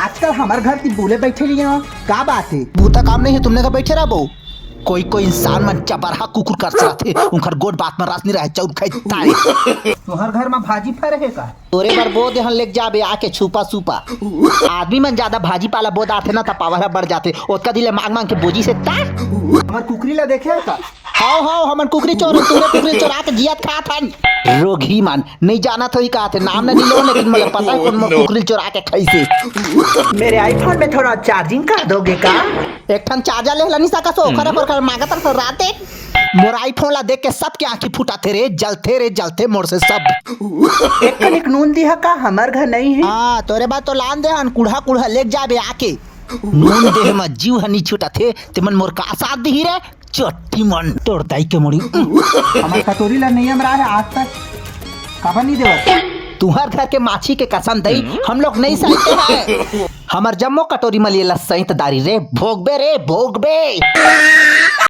आजकल हमारे घर ती बोले बैठे रही हो, का बात है? बूता काम नहीं है, तुमने कहा बैठे रहा बो। कोई कोई इंसान मन चबरहा कुकुर कर सकते उनकर गोड बात में रास नहीं रहे चौर खाई तारे। तुम्हार घर में भाजी फरे है का? तोरे बार बोद यहाँ लेक जाबे आके छुपा छुपा। आदमी मन ज्यादा भाजी पाला बोद आते ना पावर बढ़ जाते ओतका दिले मांग मांग के बोजी से ता हमार कुकरी ला देखे है का? हाओ हाओ हमन कुकरी चोर तूने कुकरी चोरा के जियत खा थन रोगी मन नहीं जाना तो ही कहा थे नाम नहीं लो लेकिन मुझे पता है कौन कुकरी चोरा के खाई से। मेरे आईफोन में थोड़ा चार्जिंग कर दोगे का? एक ठन चार्जर ले लनी सका सो खरे पर कर मांगा तक राते मोर आईफोन ला देख के सबके आंखें फुटाते रे जलते मोर से सब। एक कनिक नून दिया का? हमार घर नहीं है। हाँ तोरे बात तो लान दे हन कुढ़ा कुढ़ा लेक जाबे आके नून देह में जीव हनी छूटा थे ते मन मोर का साथ दी रे चट्टी मन तोड़ दाई के मोड़ी। हमार कटोरी ला नियम रहा है आज तक कभी नहीं देवा। तुहर घर के माछी के कसम दई हम लोग नहीं सहते हैं। हमर जम्मो कटोरी में लिए सहित दारी रे भोगबे।